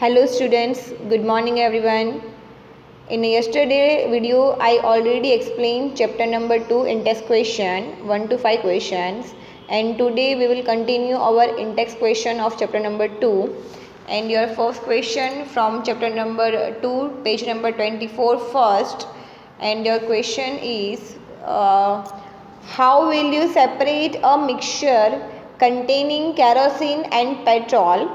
Hello students, good morning everyone. In yesterday video I already explained chapter number 2 in-text question 1 to 5 questions, and today we will continue our in-text question of chapter number 2, and your first question from chapter number 2 page number 24 first, and your question is how will you separate a mixture containing kerosene and petrol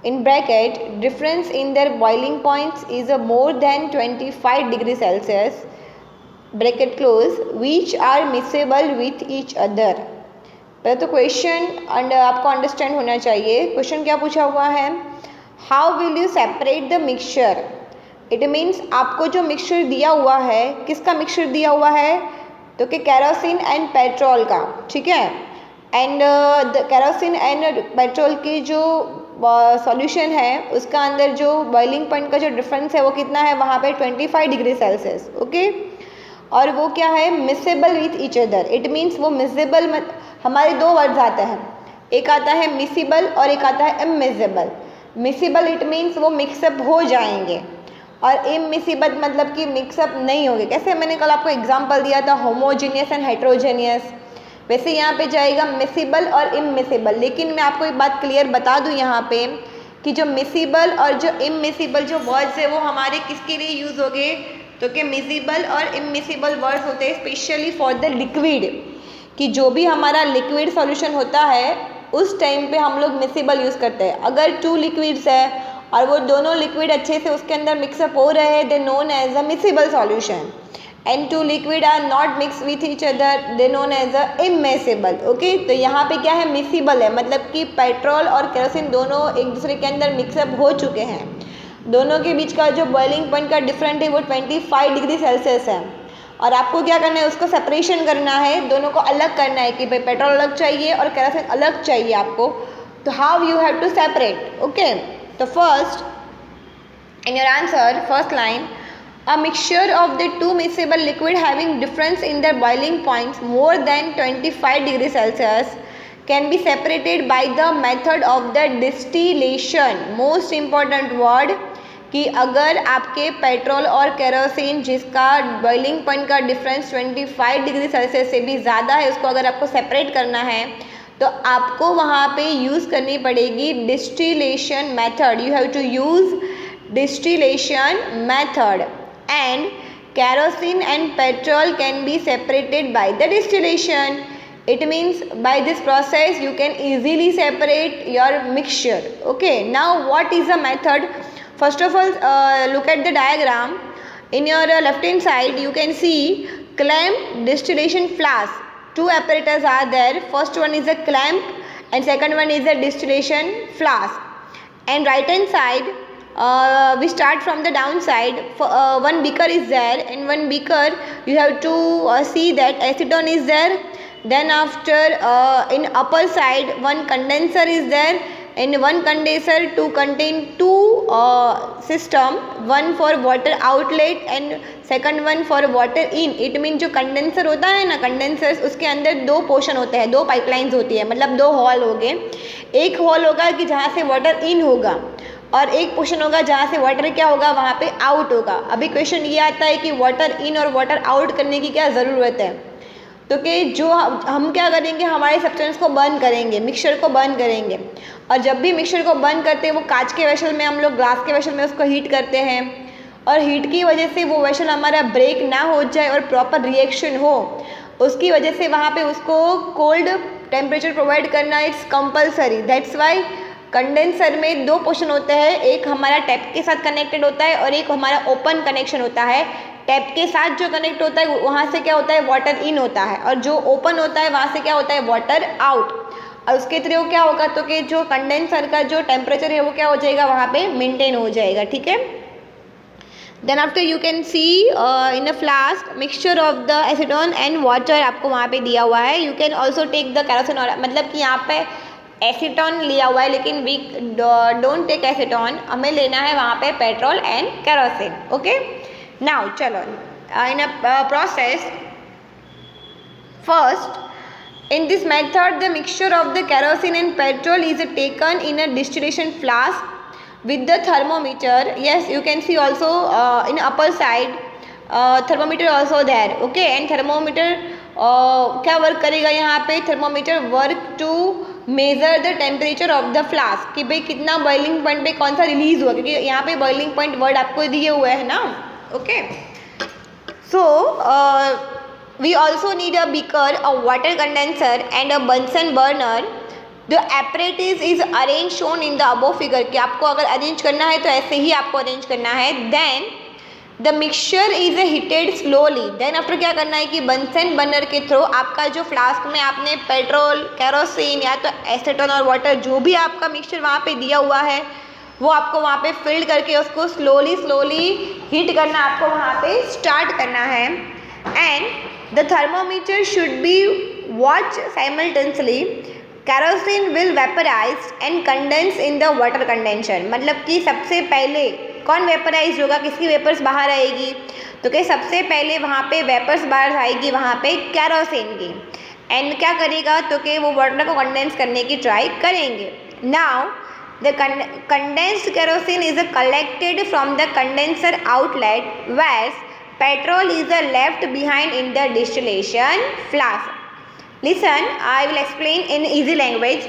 in bracket difference in their boiling points is a more than 25 degrees Celsius bracket close which are miscible with each other। पहले तो question आपको understand होना चाहिए। Question क्या पूछा हुआ है, how will you separate the mixture. It means आपको जो मिक्सचर दिया हुआ है, किसका मिक्सचर दिया हुआ है, तो कि केरोसिन एंड पेट्रोल का, ठीक है। And the kerosene and petrol की जो सॉल्यूशन है उसका अंदर जो बॉइलिंग पॉइंट का जो डिफरेंस है वो कितना है, वहाँ पे 25 डिग्री सेल्सियस, ओके। और वो क्या है, miscible with each other. It means वो मिसेबल, हमारे दो वर्ड्स आते हैं, एक आता है मिसिबल और एक आता है इमिसेबल। मिसिबल इट मीन्स वो मिक्सअप हो जाएंगे, और इमिसिबल मतलब कि मिक्सअप नहीं होंगे। कैसे, मैंने कल आपको एग्जांपल दिया था होमोजीनियस एंड हेट्रोजेनियस, वैसे यहाँ पे जाएगा मिसिबल और इमिसिबल। लेकिन मैं आपको एक बात क्लियर बता दूँ यहाँ पे कि जो मिसिबल और जो इमिसिबल जो वर्ड्स है वो हमारे किसके लिए यूज़ हो गए, तो कि मिसिबल और इमिसिबल वर्ड्स होते हैं स्पेशली फॉर द लिक्विड, कि जो भी हमारा लिक्विड सॉल्यूशन होता है उस टाइम पे हम लोग मिसिबल यूज़ करते हैं। अगर 2 लिक्विड्स है और वो दोनों लिक्विड अच्छे से उसके अंदर मिक्सअप हो रहे हैं, they known as a miscible solution. And 2 liquid are not mix with each other, they known as a immiscible, okay. तो यहाँ पे क्या है, मिसिबल है, मतलब कि पेट्रोल और केरोसिन दोनों एक दूसरे के अंदर मिक्सअप हो चुके हैं। दोनों के बीच का जो बॉइलिंग पॉइंट का डिफरेंट है वो 25 डिग्री सेल्सियस है, और आपको क्या करना है, उसको सेपरेशन करना है, दोनों को अलग करना है कि भाई पेट्रोल अलग चाहिए और केरोसिन अलग चाहिए आपको। तो how you have to separate, okay. तो first in your answer, first line, a mixture of the two miscible liquid having difference in their boiling points more than 25 degrees Celsius can be separated by the method of the distillation। most important word कि अगर आपके petrol और kerosene जिसका boiling point का difference 25 degree Celsius से भी ज़्यादा है, उसको अगर आपको सेपरेट करना है तो आपको वहाँ पे यूज़ करनी पड़ेगी distillation method. You have to use distillation method, and kerosene and petrol can be separated by the distillation। it means by this process you can easily separate your mixture, okay। now what is the method? first of all look at the diagram. in your left hand side you can see clamp, distillation flask. 2 apparatus are there. first one is a clamp and second one is a distillation flask. and right hand side we start from the downside. One beaker is there, and one beaker you have to see that acetone is there. then after in upper side one condenser is there, and one condenser to contain 2 system, one for water outlet and second one for water in। it means जो condenser होता है ना, condenser उसके अंदर 2 portion होते हैं, 2 pipelines होती है, मतलब 2 हॉल हो गए। एक हॉल होगा कि जहाँ से वाटर इन होगा, और एक पोर्शन होगा जहाँ से वाटर क्या होगा, वहाँ पे आउट होगा। अभी क्वेश्चन ये आता है कि वाटर इन और वाटर आउट करने की क्या ज़रूरत है, तो कि जो हम क्या करेंगे, हमारे सब्सटेंस को बर्न करेंगे, मिक्सचर को बर्न करेंगे, और जब भी मिक्सचर को बर्न करते हैं वो कांच के वेसल में, हम लोग ग्लास के वेसल में उसको हीट करते हैं, और हीट की वजह से वो वेसल हमारा ब्रेक ना हो जाए और प्रॉपर रिएक्शन हो, उसकी वजह से वहाँ पे उसको कोल्ड टेम्परेचर प्रोवाइड करना it's compulsory. That's why condenser में 2 पोर्शन होते हैं, एक हमारा टैप के साथ कनेक्टेड होता है और एक हमारा ओपन कनेक्शन होता है। टैप के साथ जो कनेक्ट होता है वहाँ से क्या होता है, वाटर इन होता है, और जो ओपन होता है वहाँ से क्या होता है, वाटर आउट। और उसके थ्रू क्या होगा, तो कि जो कंडेंसर का जो टेम्परेचर है वो क्या हो जाएगा, वहाँ पे मेंटेन हो जाएगा, ठीक है। Then after you can see in a flask mixture of the acetone and water, आपको वहाँ पे दिया हुआ है। You can also take the kerosene, और मतलब कि यहाँ पे एसीटोन लिया हुआ है, लेकिन वी डोंट टेक एसीटोन, हमें लेना है वहाँ पे petrol and kerosene, okay. Now चलो in a process, first in this method the mixture of the kerosene and petrol is taken in a distillation flask with the thermometer. Yes, you can see also in upper side thermometer also there. Okay, and thermometer क्या work करेगा यहाँ पे? Thermometer work to measure the temperature of the flask, कि भाई कितना boiling point पे कौन सा रिलीज हुआ, क्योंकि यहाँ पे बॉइलिंग पॉइंट वर्ड आपको दिए हुए है ना. Okay, so we also need a beaker, a water condenser and a Bunsen burner. The apparatus is arranged shown in the above figure, कि आपको अगर अरेंज करना है तो ऐसे ही आपको अरेंज करना है. Then the mixture is heated slowly. Then after क्या करना है कि बंसन बर्नर के थ्रू आपका जो फ्लास्क में आपने पेट्रोल, केरोसिन या तो एसीटोन और वाटर जो भी आपका मिक्सचर वहाँ पे दिया हुआ है वो आपको वहाँ पे फिल करके उसको स्लोली हीट करना आपको वहाँ पे स्टार्ट करना है. And the thermometer should be watch simultaneously. Kerosene will vaporise and condense in the water condenser. मतलब कि सबसे पहले कौन वेपराइज होगा, किसकी वेपर्स बाहर आएगी? तो क्या सबसे पहले वहाँ पे वेपर्स बाहर आएगी वहाँ पे केरोसिन की. एंड क्या करेगा तो कि वो वाटर को कंडेंस करने की ट्राई करेंगे. Now the condensed kerosene is collected from the condenser outlet where petrol is left behind in the distillation flask. Listen, I will explain in easy language.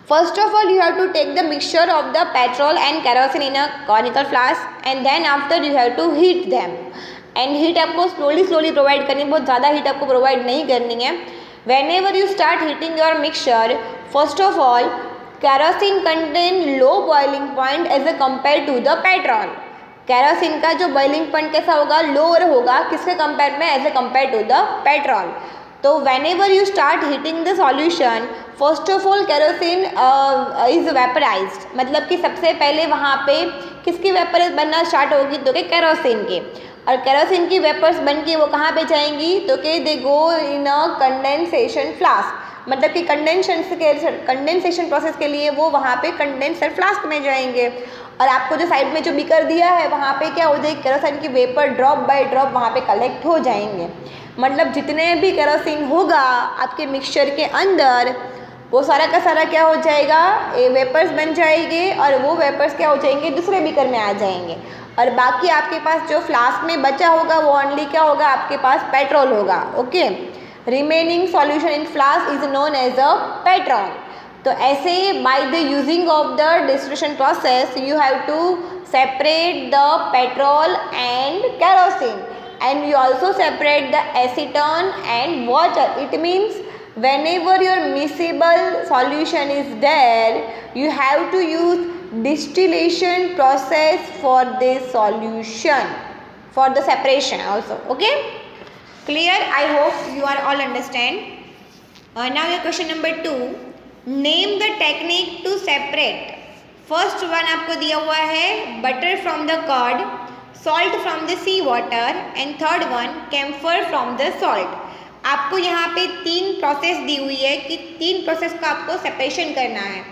First of all, you have to take the mixture of the petrol and kerosene in a conical flask, and then after you have to heat them. And heat आपको slowly provide करनी, बहुत ज़्यादा heat आपको provide नहीं करनी है. Whenever you start heating your mixture, first of all, kerosene contain low boiling point as compared to the petrol. Kerosene का जो बॉइलिंग पॉइंट कैसा होगा? लोअर होगा. किसके कंपेयर में? As a compare to the petrol. तो whenever you start heating the solution, first of all kerosene is vaporized. मतलब कि सबसे पहले वहाँ पे किसकी वेपर बनना स्टार्ट होगी? तो कि केरोसिन की. और केरोसिन की वेपर्स बन के वो कहाँ पे जाएंगी? तो कि दे गो इन अ कंडेंसेशन फ्लास्क. मतलब कि कंडेंसेशन प्रोसेस के लिए वो वहाँ पे कंडेंसर फ्लास्क में जाएंगे. और आपको जो साइड में जो बीकर दिया है वहाँ पे क्या हो जाएगी? केरोसिन की वेपर ड्रॉप बाय ड्रॉप वहाँ पे कलेक्ट हो जाएंगे. मतलब जितने भी केरोसिन होगा आपके मिक्सचर के अंदर वो सारा का सारा क्या हो जाएगा? वेपर्स बन जाएंगे और वो वेपर्स क्या हो जाएंगे? दूसरे बीकर में आ जाएंगे. और बाकी आपके पास जो फ्लास्क में बचा होगा वो ओनली क्या होगा? आपके पास पेट्रोल होगा. Okay, remaining solution in flask is known as a petrol. तो ऐसे by the using of the distillation process you have to separate the petrol and kerosene. And you also separate the acetone and water. It means whenever your miscible solution is there, you have to use distillation process for this solution, for the separation also. Okay, clear? I hope you are all understand. Now your question number 2. Name the technique to separate. First one आपको दिया हुआ है butter from the curd, salt from the sea water and third one camphor from the salt. आपको यहाँ पे 3 process दी हुई है कि 3 प्रोसेस का आपको सेपरेशन करना है.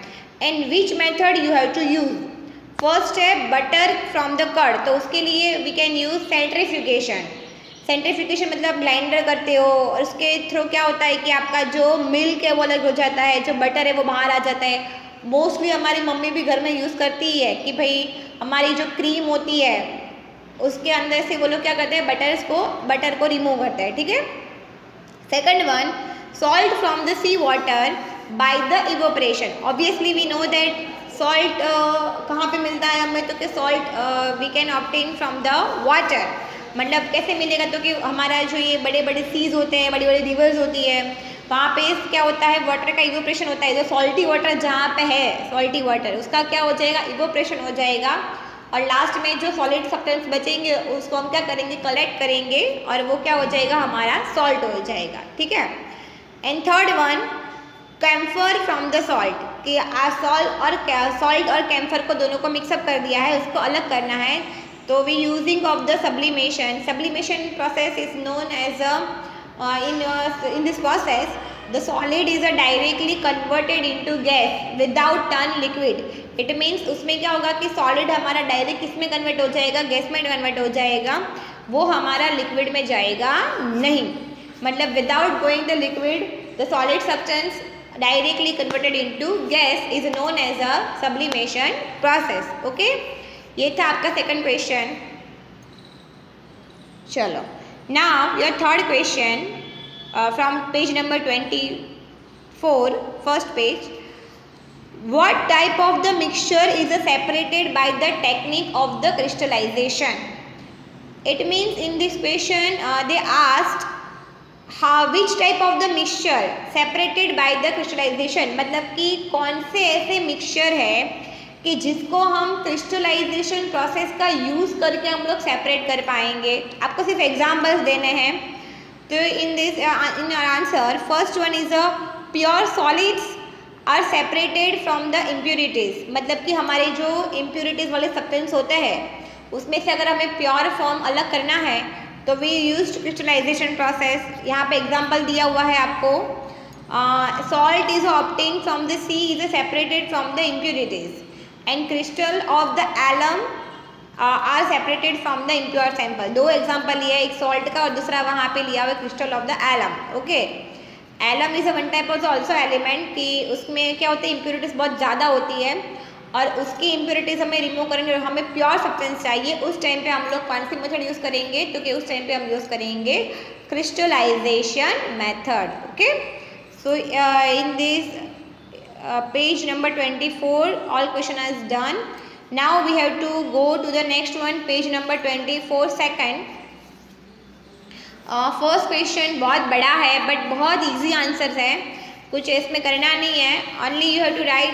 And which method you have to use? First है बटर फ्रॉम द कर्ड. तो उसके लिए we can use centrifugation. Centrifugation मतलब ग्राइंडर करते हो और उसके थ्रू क्या होता है कि आपका जो मिल्क है वो अलग हो जाता है, जो बटर है वो बाहर आ जाता है. मोस्टली हमारी मम्मी भी घर में यूज़ करती ही है कि भाई हमारी जो क्रीम होती है उसके अंदर से वो लोग क्या करते हैं? बटर को रिमूव करते हैं. ठीक है. Second one salt from the sea water by the evaporation. Obviously we know that salt कहाँ पे मिलता है हमें? तो कि salt we can obtain from the water. मतलब कैसे मिलेगा? तो कि हमारा जो ये बड़े बड़े सीज होते हैं, बड़ी बड़ी रिवर्स होती है, वहाँ पे क्या होता है? वाटर का इवोपरेशन होता है. जो सॉल्टी वाटर जहाँ पे है सॉल्टी वाटर उसका क्या हो जाएगा? इवोपरेशन हो जाएगा. और लास्ट में जो सॉलिड सब्सटेंस बचेंगे उसको हम क्या करेंगे? कलेक्ट करेंगे और वो क्या हो जाएगा? हमारा सॉल्ट हो जाएगा. ठीक है. And third one camphor from the salt, कि सॉल्ट और कैम्फर को दोनों को मिक्सअप कर दिया है, उसको अलग करना है. तो we using of the sublimation. Sublimation process is known as in this process the solid is directly converted into gas without turn liquid. It means उसमें क्या होगा कि सॉलिड हमारा डायरेक्ट किस में कन्वर्ट हो जाएगा? गैस में कन्वर्ट हो जाएगा. वो हमारा लिक्विड में जाएगा नहीं. मतलब without going the liquid the solid substance directly converted into gas is known as a sublimation process. Okay, ये था आपका सेकंड क्वेश्चन. चलो, now your third question from page number 24, first page. What type of the mixture is separated by the technique of the crystallization? It means in this question they asked which type of the mixture separated by the crystallization, मतलब कि कौन से ऐसे mixture है कि जिसको हम crystallisation process का यूज़ करके हम लोग सेपरेट कर पाएंगे. आपको सिर्फ एग्जाम्पल्स देने हैं. तो in this in your answer first one is a pure solids are separated from the impurities. मतलब कि हमारे जो इम्प्योरिटीज़ वाले सब्सटेंस होते हैं उसमें से अगर हमें प्योर फॉर्म अलग करना है तो वी यूज क्रिस्टलाइजेशन प्रोसेस. यहाँ पे एग्जांपल दिया हुआ है आपको. Salt is obtain from the sea is separated from the impurities and crystal of the alum are separated from the impure sample. दो एग्जांपल लिया है, एक सॉल्ट का और दूसरा वहाँ पे लिया हुआ crystal of the alum. Okay, alum is a one type of also element कि उसमें क्या होता है, इम्प्योरिटीज़ बहुत ज़्यादा होती है और उसकी इम्प्योरिटीज़ हमें रिमूव करेंगे और हमें प्योर सब्सटेंस चाहिए. उस टाइम पे हम लोग कौन सी मेथड यूज़ करेंगे, तो कि उस टाइम पे हम यूज़ करेंगे crystallization method. Okay, so in this page number 24 all question is done. Now we have to go to the next one, page number 24 second. First question बहुत बड़ा है बट बहुत ईजी आंसर्स है, कुछ इसमें करना नहीं है. Only you have to write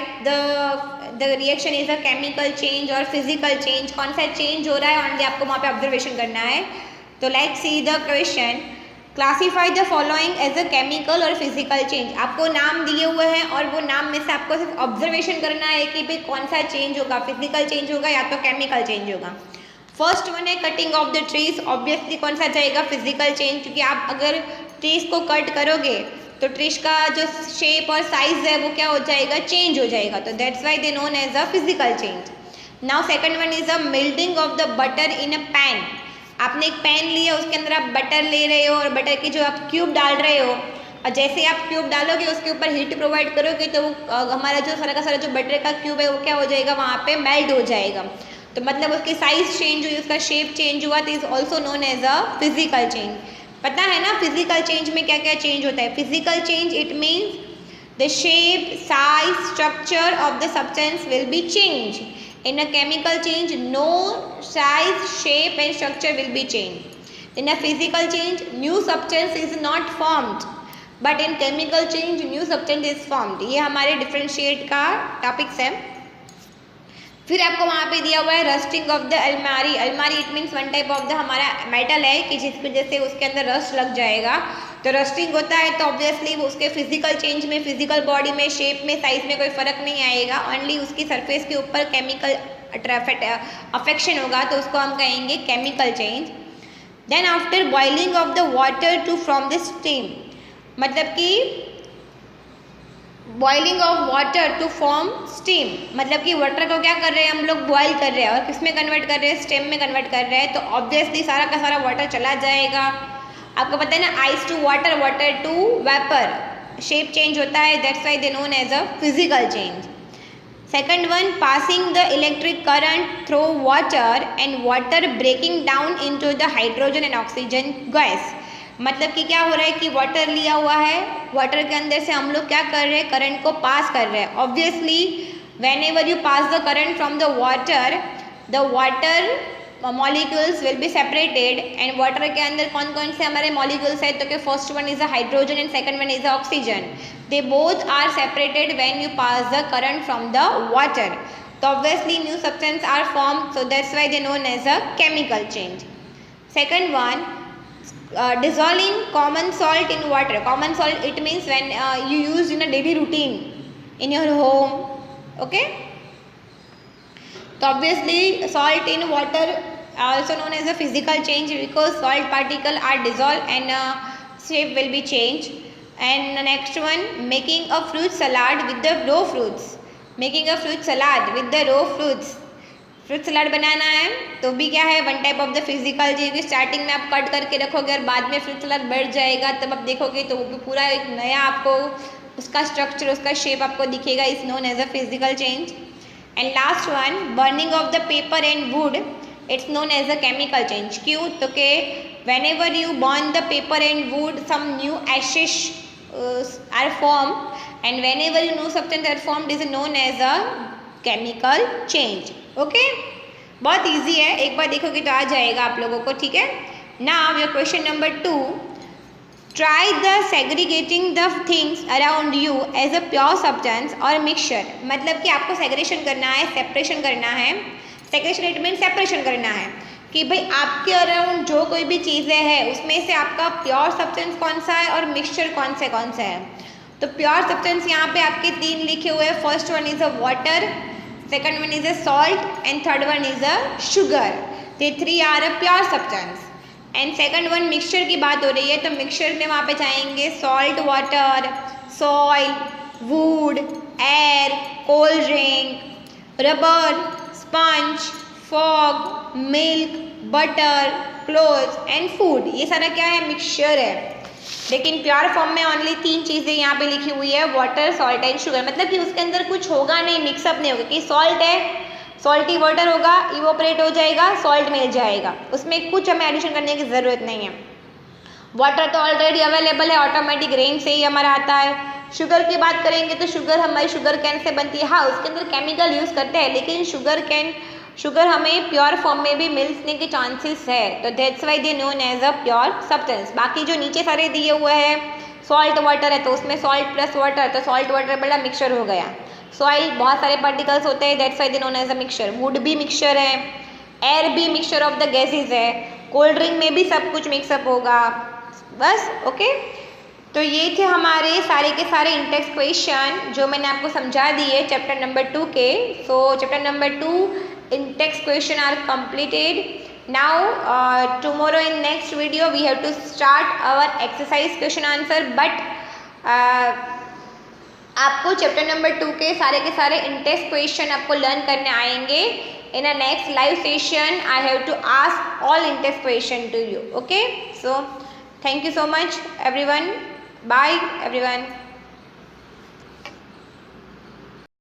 the reaction is a chemical change और फिजिकल चेंज. कौन सा चेंज हो रहा है ओनली आपको वहाँ पे ऑब्जर्वेशन करना है. तो let's see the question. Classify the following as a chemical और फिजिकल चेंज. आपको नाम दिए हुए हैं और वो नाम में से आपको सिर्फ ऑब्जर्वेशन करना है कि भाई कौन सा चेंज होगा, फिजिकल चेंज होगा या तो केमिकल चेंज होगा. फर्स्ट वन है cutting of the trees. Obviously कौन सा जाएगा, फिजिकल चेंज, क्योंकि आप अगर ट्रीज को कट करोगे तो ट्रीज का जो शेप और साइज है वो क्या हो जाएगा, चेंज हो जाएगा. तो that's why they known as a physical change. Now second one is a melting of the butter in a pan. आपने एक पैन लिया, उसके अंदर आप बटर ले रहे हो और बटर की जो आप क्यूब डाल रहे हो और जैसे आप क्यूब डालोगे उसके ऊपर हीट प्रोवाइड करोगे तो हमारा जो सारा का सारा जो बटर का क्यूब है वो क्या हो जाएगा, वहाँ पे मेल्ट हो जाएगा. तो मतलब उसकी साइज चेंज हुई, उसका शेप चेंज हुआ, तो is also known as a physical change. पता है ना फिजिकल चेंज में क्या क्या चेंज होता है. Physical change it means the shape, size, structure of the substance will be change. In a chemical change no size, shape and structure will be change. In a physical change new substance is not formed but in chemical change new substance is formed. ये हमारे differentiate का topics है. फिर आपको वहाँ पे दिया हुआ है रस्टिंग ऑफ द अलमारी. अलमारी it means one type of the हमारा मेटल है कि जिस वजह से उसके अंदर रस्ट लग जाएगा. तो रस्टिंग होता है तो ऑब्वियसली वो उसके फिजिकल चेंज में, फिजिकल बॉडी में, शेप में, साइज में कोई फर्क नहीं आएगा. ओनली उसकी सरफेस के ऊपर केमिकल अफेक्शन होगा तो उसको हम कहेंगे chemical change. Then after boiling of the water to from the steam. मतलब कि boiling of water to form steam. मतलब कि वाटर को क्या कर रहे हैं हम लोग, बॉयल कर रहे हैं और किस में कन्वर्ट कर रहे हैं, स्टीम में कन्वर्ट कर रहे हैं. तो ऑब्वियसली सारा का सारा वाटर चला जाएगा. आपको पता है ना, ice to water, water to vapour, shape change होता है. That's why they known as a physical change. Second one passing the electric current through water and water breaking down into the hydrogen and oxygen gas. मतलब कि क्या हो रहा है कि water लिया हुआ है, वाटर के अंदर से हम लोग क्या कर रहे हैं, करंट को पास कर रहे हैं. Obviously when ever you pass the current from the water molecules will be separated. And water के अंदर कौन कौन से हमारे मॉलिक्यूल्स है, तो कि first one is a hydrogen and second one is a oxygen. They both are separated when you pass the current from the water. तो obviously new substance are form, so that's why they known as a chemical change. Second one dissolving common salt in water. Common salt it means when you use in a daily routine in your home. Okay, so obviously salt in water also known as a physical change because salt particle are dissolved and shape will be changed. And the next one, making a fruit salad with the raw fruits. Making a fruit salad with the raw fruits. Fruit salad बनाना है तो भी क्या है, one type of the physical चीज. Starting में आप cut करके रखोगे और बाद में फ्रूट सलाद बढ़ जाएगा, तब आप देखोगे तो वो भी पूरा एक नया आपको उसका स्ट्रक्चर, उसका शेप आपको दिखेगा, is known as a physical change. And last one, burning of the paper and wood, it's known as a chemical change. क्यों? तो के whenever you burn the paper and wood, some new ashes are formed, and whenever you new substance are formed is known as a chemical change. Okay, बहुत easy है, एक बार देखोगे तो आ जाएगा आप लोगों को. ठीक है. Now your question number 2, try the segregating the things around you as a pure substance or mixture. मतलब कि आपको सेग्रेशन करना है, सेपरेशन करना है. सेग्रेशन इट मीन सेपरेशन करना है कि भाई आपके अराउंड जो कोई भी चीज़ें हैं उसमें से आपका प्योर सब्सटेंस कौन सा है और मिक्सचर कौन सा है. तो प्योर सब्सटेंस यहाँ पे आपके 3 लिखे हुए हैं. First one is a water, second one is a salt and third one is a sugar. ये 3 are a pure substance. And second one mixture की बात हो रही है, तो मिक्सचर में वहाँ पे जाएंगे salt water, soil, would, air, cold drink, rubber, sponge, fog, milk, butter, clothes and food. ये सारा क्या है? मिक्सचर है. लेकिन प्योर फॉर्म में ओनली 3 चीज़ें यहाँ पे लिखी हुई है, वाटर, सॉल्ट एंड शुगर. मतलब कि उसके अंदर कुछ होगा नहीं, मिक्सअप नहीं होगा. कि सॉल्ट है, सॉल्टी वाटर होगा, इवोपरेट हो जाएगा, सॉल्ट मिल जाएगा, उसमें कुछ हमें एडिशन करने की ज़रूरत नहीं है. वाटर तो ऑलरेडी अवेलेबल है, ऑटोमेटिक रेन से ही हमारा आता है. शुगर की बात करेंगे तो शुगर हमारी शुगर कैन से बनती है. हाँ, उसके अंदर केमिकल यूज़ करते हैं, लेकिन शुगर हमें प्योर फॉर्म में भी मिलने के चांसेस है. तो that's why they known as a pure substance. बाकी जो नीचे सारे दिए हुए हैं, सॉल्ट वाटर है तो उसमें सॉल्ट प्लस वाटर, तो सॉल्ट वाटर बड़ा मिक्सचर हो गया. सॉइल बहुत सारे पार्टिकल्स होते हैं, that's why they known as a mixture. Wood भी मिक्सचर है, एयर भी मिक्सचर ऑफ द गैसेज है, कोल्ड ड्रिंक में भी सब कुछ मिक्सअप होगा. बस. ओके. तो ये थे हमारे सारे के सारे इंटेक्स क्वेश्चन जो मैंने आपको समझा दिए चैप्टर नंबर 2 के. सो chapter number 2 in-text question are completed. Now tomorrow in next video we have to start our exercise question answer, but आपको चैप्टर नंबर 2 के सारे in-text question आपको लर्न करने आएंगे. In a next live session I have to ask all in-text question to you. Okay, so thank you so much everyone. Bye everyone.